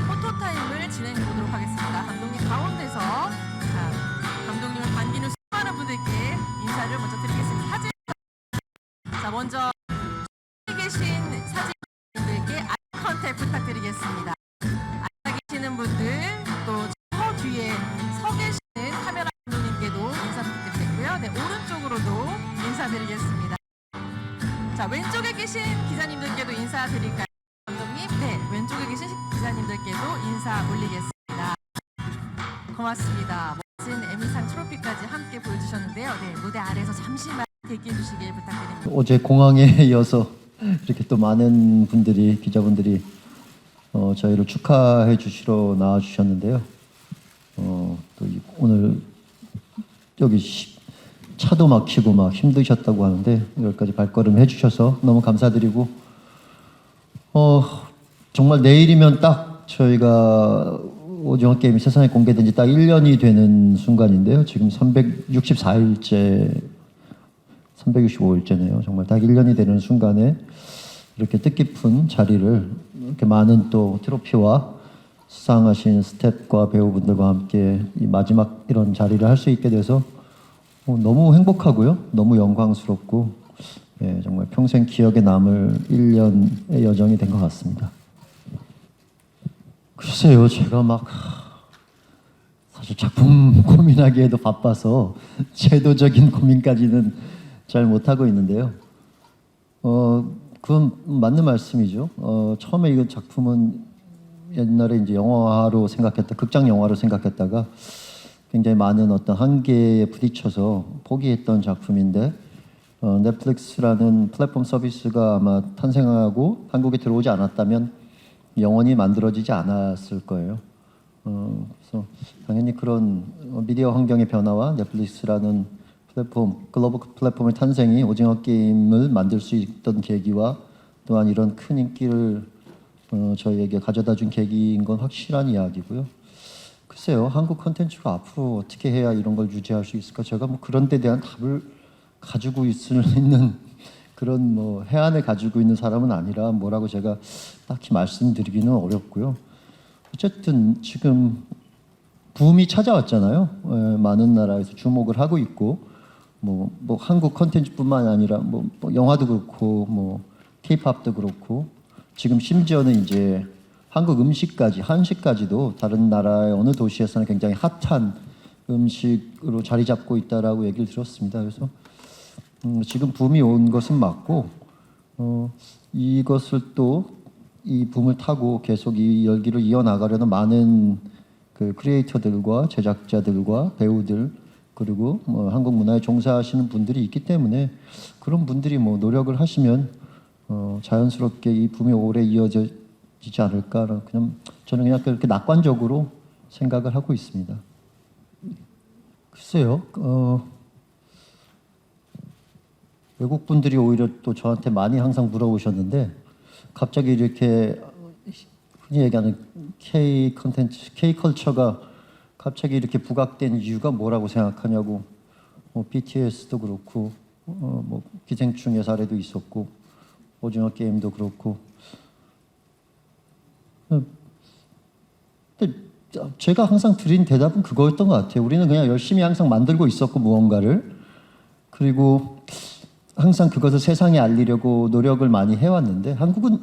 포토타임을 진행해 보도록 하겠습니다. 감독님 가운데서 감독님을 반기는 수많은 분들께 인사를 먼저 드리겠습니다. 사진 먼저 계신 사진분들께 아이 컨택 부탁드리겠습니다. 앉아 계시는 분들 또 저 뒤에 서 계시는 카메라 감독님께도 인사 부탁드리겠고요. 네, 오른쪽으로도 인사드리겠습니다. 자, 왼쪽에 계신 기자님들께도 인사드릴까요? 감독님, 네, 왼쪽에 계신 기자님들께도 인사 올리겠습니다. 고맙습니다. 멋진 에미상 트로피까지 함께 보여주셨는데요. 네, 무대 아래에서 잠시만 대기해 주시길 부탁드립니다. 어제 공항에 이어서 이렇게 또 많은 분들이, 기자분들이 저희를 축하해 주시러 나와 주셨는데요. 또 오늘 여기 차도 막히고 막 힘드셨다고 하는데 여기까지 발걸음 해주셔서 너무 감사드리고, 정말 내일이면 딱 저희가 오징어 게임이 세상에 공개된 지 딱 1년이 되는 순간인데요. 지금 365일째네요. 정말 딱 1년이 되는 순간에 이렇게 뜻깊은 자리를, 이렇게 많은 또 트로피와 수상하신 스태프과 배우분들과 함께 이 마지막 이런 자리를 할 수 있게 돼서 너무 행복하고요. 너무 영광스럽고, 예, 정말 평생 기억에 남을 1년의 여정이 된 것 같습니다. 글쎄요, 제가 막 사실 작품 고민하기에도 바빠서 제도적인 고민까지는 잘 못하고 있는데요. 그건 맞는 말씀이죠. 처음에 이 작품은 옛날에 이제 영화로 생각했다, 극장 영화로 생각했다가 굉장히 많은 어떤 한계에 부딪혀서 포기했던 작품인데, 넷플릭스라는 플랫폼 서비스가 아마 탄생하고 한국에 들어오지 않았다면 영원히 만들어지지 않았을 거예요. 그래서 당연히 그런 미디어 환경의 변화와 넷플릭스라는 플랫폼, 글로벌 플랫폼의 탄생이 오징어 게임을 만들 수 있던 계기와 또한 이런 큰 인기를 저희에게 가져다 준 계기인 건 확실한 이야기고요. 글쎄요, 한국 콘텐츠가 앞으로 어떻게 해야 이런 걸 유지할 수 있을까? 제가 뭐 그런 데 대한 답을 가지고 있는 그런 뭐 해안을 가지고 있는 사람은 아니라 뭐라고 제가 딱히 말씀드리기는 어렵고요. 어쨌든 지금 붐이 찾아왔잖아요. 많은 나라에서 주목을 하고 있고, 뭐 한국 콘텐츠뿐만 아니라 뭐 영화도 그렇고, 뭐 K-팝도 그렇고, 지금 심지어는 이제 한국 음식까지, 한식까지도 다른 나라의 어느 도시에서는 굉장히 핫한 음식으로 자리 잡고 있다라고 얘기를 들었습니다. 그래서 지금 붐이 온 것은 맞고, 이것을 또 이 붐을 타고 계속 이 열기를 이어나가려는 많은 그 크리에이터들과 제작자들과 배우들, 그리고 뭐 한국 문화에 종사하시는 분들이 있기 때문에 그런 분들이 뭐 노력을 하시면 자연스럽게 이 붐이 오래 이어지지 않을까. 그냥 저는 그냥 그렇게 낙관적으로 생각을 하고 있습니다. 글쎄요, 외국 분들이 오히려 또 저한테 많이 항상 물어보셨는데, 갑자기 이렇게 흔히 얘기하는 K 컨텐츠, K 컬처가 갑자기 이렇게 부각된 이유가 뭐라고 생각하냐고. BTS도 그렇고, 뭐 기생충의 사례도 있었고, 오징어 게임도 그렇고. 근데 제가 항상 드린 대답은 그거였던 것 같아요. 우리는 그냥 열심히 항상 만들고 있었고, 무언가를. 그리고 항상 그것을 세상에 알리려고 노력을 많이 해왔는데, 한국은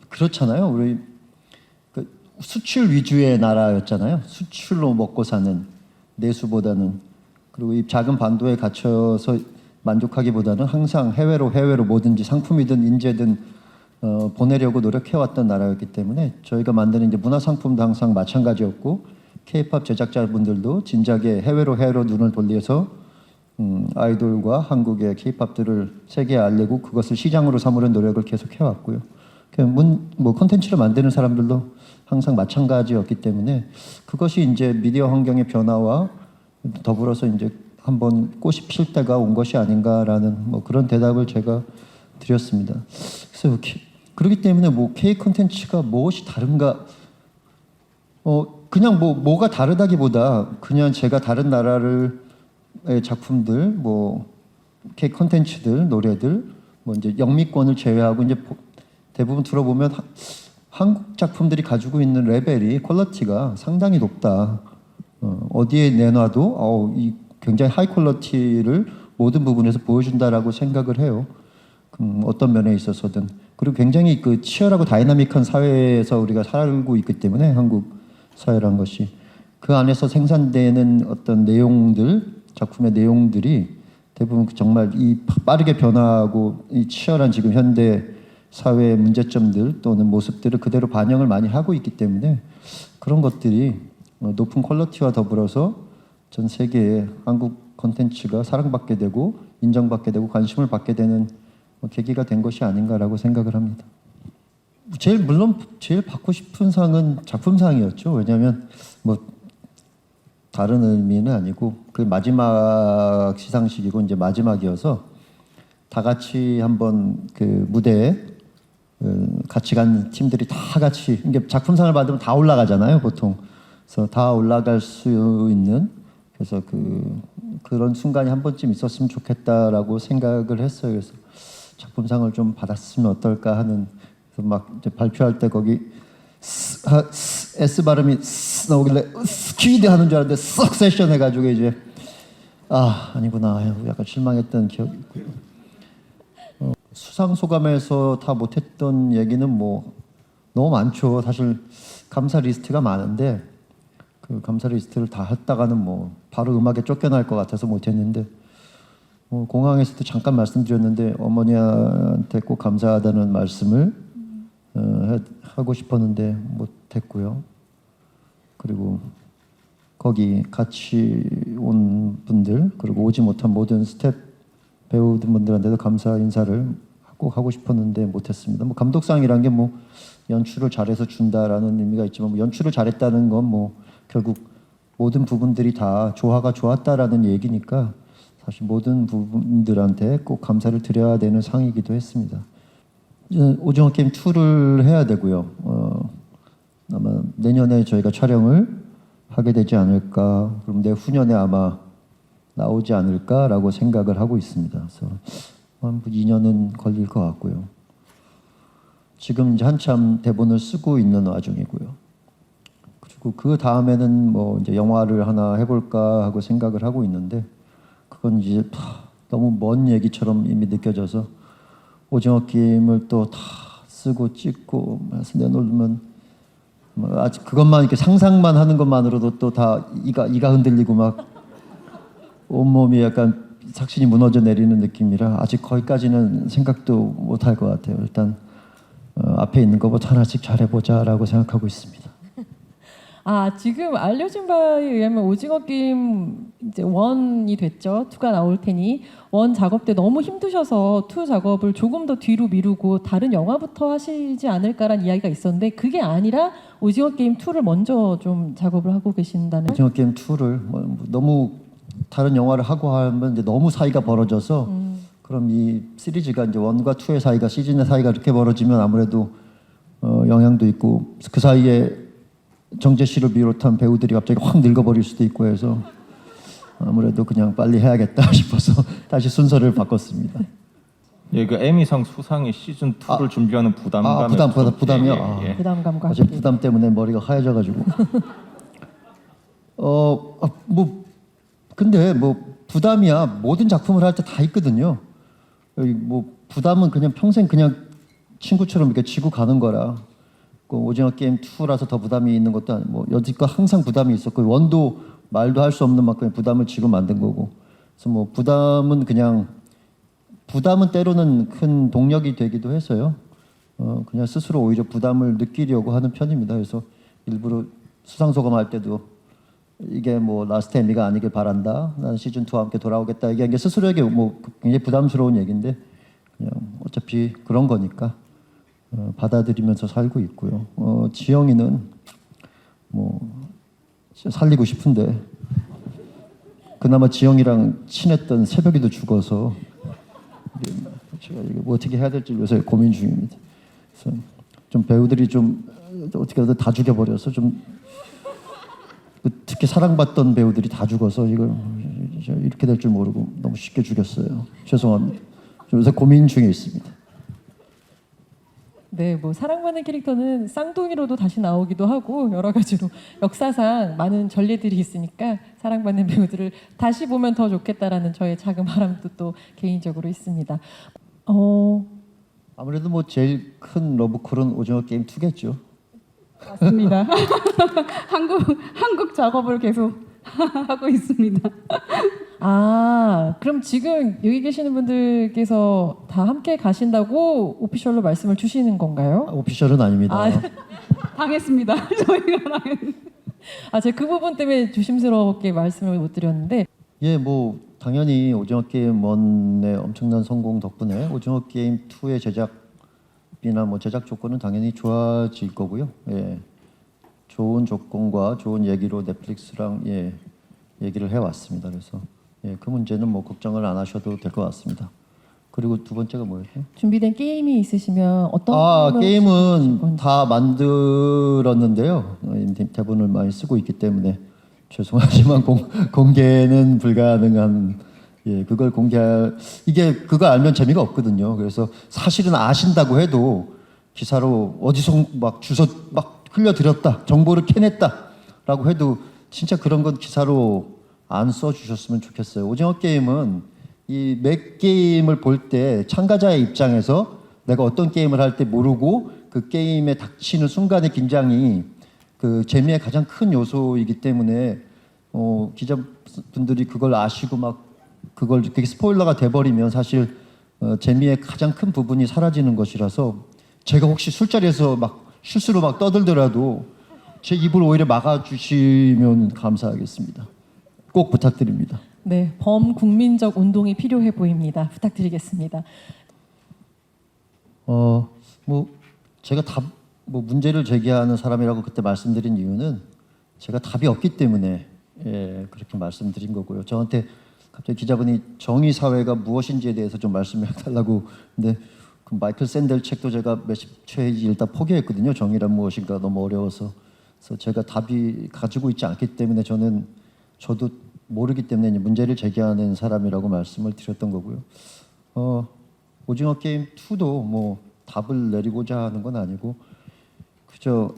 그렇잖아요. 우리 그 수출 위주의 나라였잖아요. 수출로 먹고 사는, 내수보다는. 그리고 이 작은 반도에 갇혀서 만족하기보다는 항상 해외로 뭐든지 상품이든 인재든 보내려고 노력해왔던 나라였기 때문에 저희가 만드는 이제 문화 상품도 항상 마찬가지였고, K-팝 제작자분들도 진작에 해외로 눈을 돌려서 아이돌과 한국의 K-팝들을 세계에 알리고 그것을 시장으로 삼으려는 노력을 계속 해왔고요. 뭐 콘텐츠를 만드는 사람들도 항상 마찬가지였기 때문에 그것이 이제 미디어 환경의 변화와 더불어서 이제 한번 꽃이 필 때가 온 것이 아닌가라는 뭐 그런 대답을 제가 드렸습니다. 그래서 그렇기 때문에 뭐 K 콘텐츠가 무엇이 다른가? 그냥 뭐가 다르다기보다 그냥 제가 다른 나라를 작품들, 뭐 K 콘텐츠들, 노래들, 뭐 이제 영미권을 제외하고 이제 대부분 들어보면 한국 작품들이 가지고 있는 레벨이 퀄리티가 상당히 높다. 어디에 내놔도 굉장히 하이 퀄리티를 모든 부분에서 보여준다라고 생각을 해요. 어떤 면에 있어서든. 그리고 굉장히 그 치열하고 다이나믹한 사회에서 우리가 살고 있기 때문에 한국 사회란 것이 그 안에서 생산되는 어떤 내용들, 작품의 내용들이 대부분 정말 이 빠르게 변화하고 이 치열한 지금 현대 사회의 문제점들 또는 모습들을 그대로 반영을 많이 하고 있기 때문에 그런 것들이 높은 퀄리티와 더불어서 전 세계에 한국 콘텐츠가 사랑받게 되고 인정받게 되고 관심을 받게 되는 계기가 된 것이 아닌가라고 생각을 합니다. 물론 제일 받고 싶은 상은 작품상이었죠. 왜냐하면 뭐 다른 의미는 아니고 그 마지막 시상식이고 이제 마지막이어서 다 같이 한번 그 무대에 같이 간 팀들이 다 같이 이게 작품상을 받으면 다 올라가잖아요, 보통. 그래서 다 올라갈 수 있는 그래서 그런 순간이 한 번쯤 있었으면 좋겠다라고 생각을 했어요. 그래서 작품상을 좀 받았으면 어떨까 하는 그래서 막 이제 발표할 때 거기 S 발음이 나오길래 스퀴드 하는 줄 알았는데 석세션 해가지고 이제 아니구나 약간 실망했던 기억이 있고요. 수상 소감에서 다 못했던 얘기는 뭐 너무 많죠. 사실 감사 리스트가 많은데 그 감사 리스트를 다 했다가는 뭐 바로 음악에 쫓겨날 것 같아서 못했는데 공항에서도 잠깐 말씀드렸는데 어머니한테 꼭 감사하다는 말씀을 하고 싶었는데 못했고요. 그리고 거기 같이 온 분들 그리고 오지 못한 모든 스태프 배우분들한테도 감사 인사를 꼭 하고 싶었는데 못했습니다. 뭐 감독상이란 게 뭐 연출을 잘해서 준다라는 의미가 있지만 뭐 연출을 잘했다는 건 뭐 결국 모든 부분들이 다 조화가 좋았다라는 얘기니까 사실 모든 부분들한테 꼭 감사를 드려야 되는 상이기도 했습니다. 오징어 게임 2를 해야 되고요. 아마 내년에 저희가 촬영을 하게 되지 않을까. 그럼 내후년에 아마 나오지 않을까라고 생각을 하고 있습니다. 그래서 한 2년은 걸릴 것 같고요. 지금 이제 한참 대본을 쓰고 있는 와중이고요. 그리고 그 다음에는 뭐 이제 영화를 하나 해볼까 하고 생각을 하고 있는데 그건 이제 너무 먼 얘기처럼 이미 느껴져서 오징어 게임을 또 다 쓰고 찍고 해서 내놓으면 아직 그것만 이렇게 상상만 하는 것만으로도 또 다 이가 흔들리고 막 온몸이 약간 삭신이 무너져 내리는 느낌이라 아직 거기까지는 생각도 못 할 것 같아요. 일단 앞에 있는 것부터 하나씩 잘해보자라고 생각하고 있습니다. 지금 알려진 바에 의하면 오징어 게임 이제 1이 됐죠. 2가 나올 테니 1 작업 때 너무 힘드셔서 2 작업을 조금 더 뒤로 미루고 다른 영화부터 하시지 않을까라는 이야기가 있었는데 그게 아니라 오징어 게임 2를 먼저 좀 작업을 하고 계신다는. 오징어 게임 2를 너무 다른 영화를 하고 하면 이제 너무 사이가 벌어져서 그럼 이 시리즈가 이제 1과 2의 사이가 시즌의 사이가 이렇게 벌어지면 아무래도 영향도 있고 그 사이에 정재 씨를 비롯한 배우들이 갑자기 확 늙어버릴 수도 있고 해서 아무래도 그냥 빨리 해야겠다 싶어서 다시 순서를 바꿨습니다. 예, 그 에미상 수상의 시즌 2를 준비하는 부담감이 부담이요. 예. 부담감과 어제 부담 때문에 머리가 하얘져가지고 뭐 근데 뭐 부담이야 모든 작품을 할 때 다 있거든요. 뭐 부담은 그냥 평생 그냥 친구처럼 이렇게 지고 가는 거라. 오징어 게임 2라서 더 부담이 있는 것도 아니고 뭐 여지껏 항상 부담이 있었고 원도 말도 할 수 없는 만큼의 부담을 지고 만든 거고 그래서 뭐 부담은 때로는 큰 동력이 되기도 해서요. 그냥 스스로 오히려 부담을 느끼려고 하는 편입니다. 그래서 일부러 수상소감할 때도 이게 뭐 라스트 에미가 아니길 바란다. 나는 시즌 2와 함께 돌아오겠다. 이게 스스로에게 뭐 굉장히 부담스러운 얘기인데 그냥 어차피 그런 거니까. 받아들이면서 살고 있고요. 지영이는 뭐 살리고 싶은데 그나마 지영이랑 친했던 새벽이도 죽어서 제가 뭐 어떻게 해야 될지 요새 고민 중입니다. 그래서 좀 배우들이 좀 어떻게든 다 죽여버려서 좀 특히 사랑받던 배우들이 다 죽어서 이걸 이렇게 될 줄 모르고 너무 쉽게 죽였어요. 죄송합니다. 요새 고민 중에 있습니다. 네, 뭐 사랑받는 캐릭터는 쌍둥이로도 다시 나오기도 하고 여러 가지로 역사상 많은 전례들이 있으니까 사랑받는 배우들을 다시 보면 더 좋겠다라는 저의 작은 바람도 또 개인적으로 있습니다. 아무래도 뭐 제일 큰 러브콜은 오징어 게임 2겠죠. 맞습니다. 한국 작업을 계속 하고 있습니다. 아, 그럼 지금 여기 계시는 분들께서 다 함께 가신다고 오피셜로 말씀을 주시는 건가요? 오피셜은 아닙니다. 당했습니다. 저희가 제가 그 부분 때문에 조심스럽게 말씀을 못 드렸는데 예, 뭐 당연히 오징어 게임 1의 엄청난 성공 덕분에 오징어 게임 2의 제작비나 뭐 제작 조건은 당연히 좋아질 거고요. 예, 좋은 조건과 좋은 얘기로 넷플릭스랑 얘기를 해왔습니다. 그래서 그 문제는 뭐 걱정을 안 하셔도 될 것 같습니다. 그리고 두 번째가 뭐였죠? 준비된 게임이 있으시면 어떤 게임은 다 만들었는데요. 대본을 많이 쓰고 있기 때문에 죄송하지만 공개는 불가능한. 그걸 공개할 이게 그거 알면 재미가 없거든요. 그래서 사실은 아신다고 해도 기사로 어디서 막 주소 막 흘려드렸다, 정보를 캐냈다라고 해도 진짜 그런 건 기사로 안 써주셨으면 좋겠어요. 오징어 게임은 이 매 게임을 볼 때 참가자의 입장에서 내가 어떤 게임을 할 때 모르고 그 게임에 닥치는 순간의 긴장이 그 재미의 가장 큰 요소이기 때문에 기자분들이 그걸 아시고 막 그게 스포일러가 돼버리면 사실 재미의 가장 큰 부분이 사라지는 것이라서 제가 혹시 술자리에서 막 실수로 막 떠들더라도 제 입을 오히려 막아주시면 감사하겠습니다. 꼭 부탁드립니다. 네, 범국민적 운동이 필요해 보입니다. 부탁드리겠습니다. 뭐 제가 뭐 문제를 제기하는 사람이라고 그때 말씀드린 이유는 제가 답이 없기 때문에 그렇게 말씀드린 거고요. 저한테 갑자기 기자분이 정의 사회가 무엇인지에 대해서 좀 말씀해 달라고. 근데 그 마이클 샌델 책도 제가 몇십 페이지 읽다 포기했거든요. 정의란 무엇인가 너무 어려워서. 그래서 제가 답이 가지고 있지 않기 때문에 저도 모르기 때문에 문제를 제기하는 사람이라고 말씀을 드렸던 거고요. 오징어 게임 2도 뭐 답을 내리고자 하는 건 아니고 그저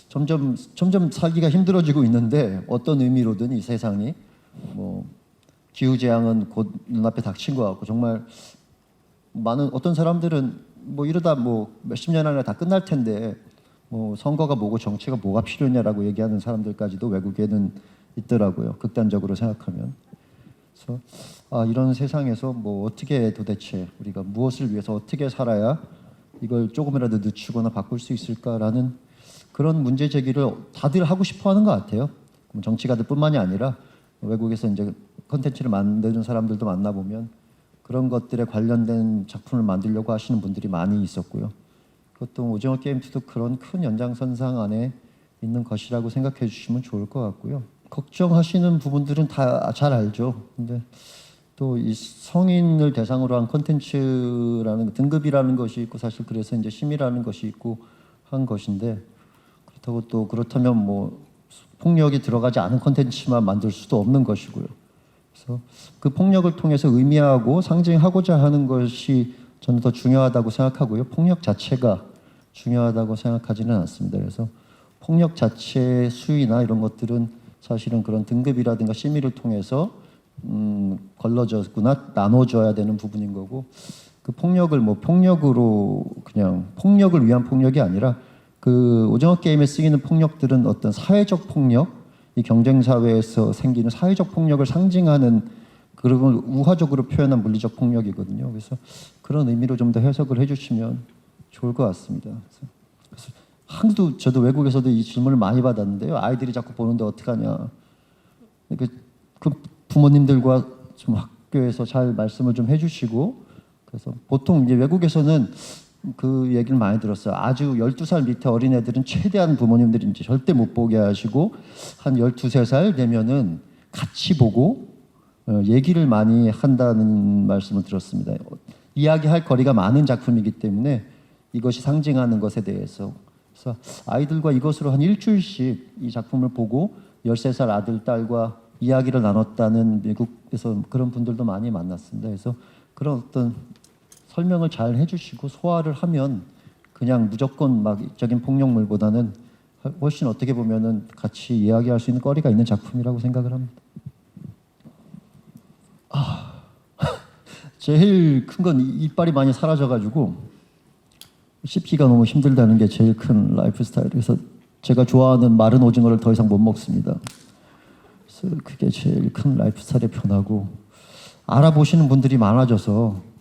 점점 살기가 힘들어지고 있는데 어떤 의미로든 이 세상이 뭐 기후 재앙은 곧 눈앞에 닥친 것 같고 정말 많은 어떤 사람들은 뭐 이러다 뭐 몇십 년 안에 다 끝날 텐데 뭐 선거가 뭐고 정치가 뭐가 필요냐라고 얘기하는 사람들까지도 외국에는 있더라고요. 극단적으로 생각하면. 그래서 이런 세상에서 뭐 어떻게 도대체 우리가 무엇을 위해서 어떻게 살아야 이걸 조금이라도 늦추거나 바꿀 수 있을까라는 그런 문제 제기를 다들 하고 싶어하는 것 같아요. 정치가들뿐만이 아니라 외국에서 이제 콘텐츠를 만드는 사람들도 만나보면 그런 것들에 관련된 작품을 만들려고 하시는 분들이 많이 있었고요. 그것도 오징어 게임 2도 그런 큰 연장선상 안에 있는 것이라고 생각해 주시면 좋을 것 같고요. 걱정하시는 부분들은 다 잘 알죠. 근데 또 이 성인을 대상으로 한 콘텐츠라는 등급이라는 것이 있고 사실 그래서 이제 심의라는 것이 있고 한 것인데 그렇다면 뭐 폭력이 들어가지 않은 콘텐츠만 만들 수도 없는 것이고요. 그래서 그 폭력을 통해서 의미하고 상징하고자 하는 것이 저는 더 중요하다고 생각하고요. 폭력 자체가 중요하다고 생각하지는 않습니다. 그래서 폭력 자체의 수위나 이런 것들은 사실은 그런 등급이라든가 심의를 통해서 걸러졌구나 나눠줘야 되는 부분인 거고 그 폭력을 뭐 폭력으로 그냥 폭력을 위한 폭력이 아니라 그 오징어 게임에 쓰이는 폭력들은 어떤 사회적 폭력, 이 경쟁 사회에서 생기는 사회적 폭력을 상징하는 그런 걸 우화적으로 표현한 물리적 폭력이거든요. 그래서 그런 의미로 좀 더 해석을 해주시면 좋을 것 같습니다. 그래서 저도 외국에서도 이 질문을 많이 받았는데요. 아이들이 자꾸 보는데 어떡하냐. 그 부모님들과 좀 학교에서 잘 말씀을 좀 해주시고 그래서 보통 이제 외국에서는 그 얘기를 많이 들었어요. 아주 12살 밑에 어린애들은 최대한 부모님들이 이제 절대 못 보게 하시고 한 12~13살 되면은 같이 보고 얘기를 많이 한다는 말씀을 들었습니다. 이야기할 거리가 많은 작품이기 때문에 이것이 상징하는 것에 대해서 그래서 아이들과 이것으로 한 일주일씩 이 작품을 보고 13살 아들, 딸과 이야기를 나눴다는 미국에서 그런 분들도 많이 만났습니다. 그래서 그런 어떤 설명을 잘 해주시고 소화를 하면 그냥 무조건 막 적인 폭력물보다는 훨씬 어떻게 보면은 같이 이야기할 수 있는 거리가 있는 작품이라고 생각을 합니다. 제일 큰 건 이빨이 많이 사라져가지고 씹기가 너무 힘들다는 게 제일 큰 라이프 스타일이라서 제가 좋아하는 마른 오징어를 더 이상 못 먹습니다. 그래서 그게 제일 큰 라이프 스타일의 변화고 알아보시는 분들이 많아져서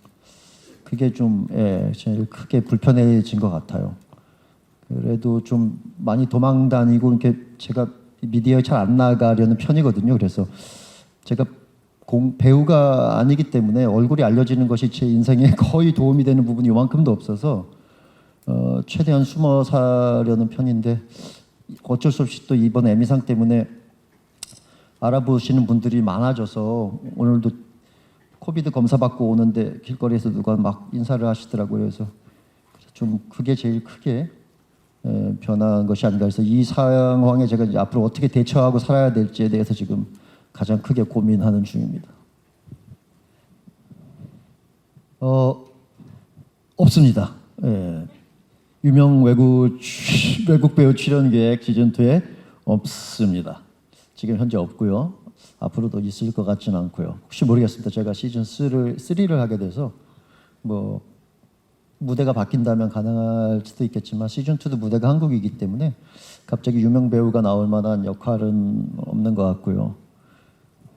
그게 좀 제일 크게 불편해진 것 같아요. 그래도 좀 많이 도망 다니고 이렇게 제가 미디어에 잘 안 나가려는 편이거든요. 그래서 제가 배우가 아니기 때문에 얼굴이 알려지는 것이 제 인생에 거의 도움이 되는 부분이 요만큼도 없어서 최대한 숨어 사려는 편인데 어쩔 수 없이 또 이번 에미상 때문에 알아보시는 분들이 많아져서 오늘도 코비드 검사 받고 오는데 길거리에서 누가 막 인사를 하시더라고요. 그래서 좀 그게 제일 크게 변한 것이 아닌가 해서 이 상황에 제가 이제 앞으로 어떻게 대처하고 살아야 될지에 대해서 지금 가장 크게 고민하는 중입니다. 없습니다. 유명 외국 배우 출연 계획 시즌 2에 없습니다. 지금 현재 없고요. 앞으로도 있을 것 같지는 않고요. 혹시 모르겠습니다. 제가 시즌 3를 하게 돼서 뭐 무대가 바뀐다면 가능할 수도 있겠지만 시즌 2도 무대가 한국이기 때문에 갑자기 유명 배우가 나올 만한 역할은 없는 것 같고요.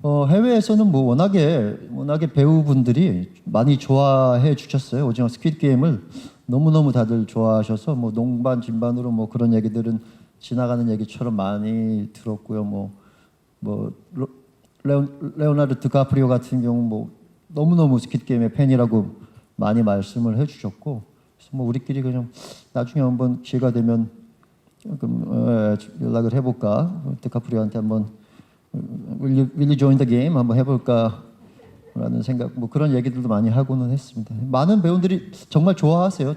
해외에서는 뭐 워낙에 배우분들이 많이 좋아해 주셨어요. 오징어 스퀴드 게임을 너무너무 다들 좋아하셔서 뭐 농반 진반으로 뭐 그런 얘기들은 지나가는 얘기처럼 많이 들었고요. 뭐 레오나르도 디카프리오 같은 경우 뭐 너무너무 스퀴드 게임의 팬이라고 많이 말씀을 해주셨고, 그래서 뭐 우리끼리 그냥 나중에 한번 기회가 되면 연락을 해볼까, 디카프리오한테 한번 will you join the game 한번 해볼까라는 생각, 뭐 그런 얘기들도 많이 하고는 했습니다. 많은 배우들이 정말 좋아하세요.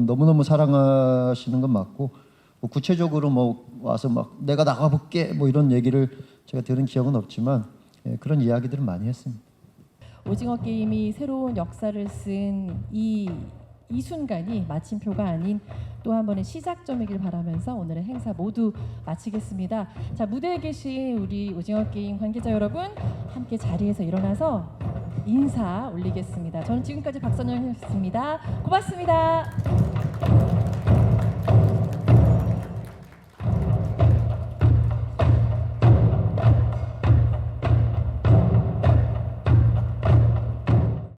너무너무 사랑하시는 건 맞고, 뭐 구체적으로 뭐 와서 막 내가 나가볼게 뭐 이런 얘기를 제가 들은 기억은 없지만 그런 이야기들은 많이 했습니다. 오징어 게임이 새로운 역사를 쓴 이 순간이 마침표가 아닌 또 한 번의 시작점이길 바라면서 오늘의 행사 모두 마치겠습니다. 자, 무대에 계신 우리 오징어 게임 관계자 여러분, 함께 자리에서 일어나서 인사 올리겠습니다. 저는 지금까지 박선영이었습니다. 고맙습니다.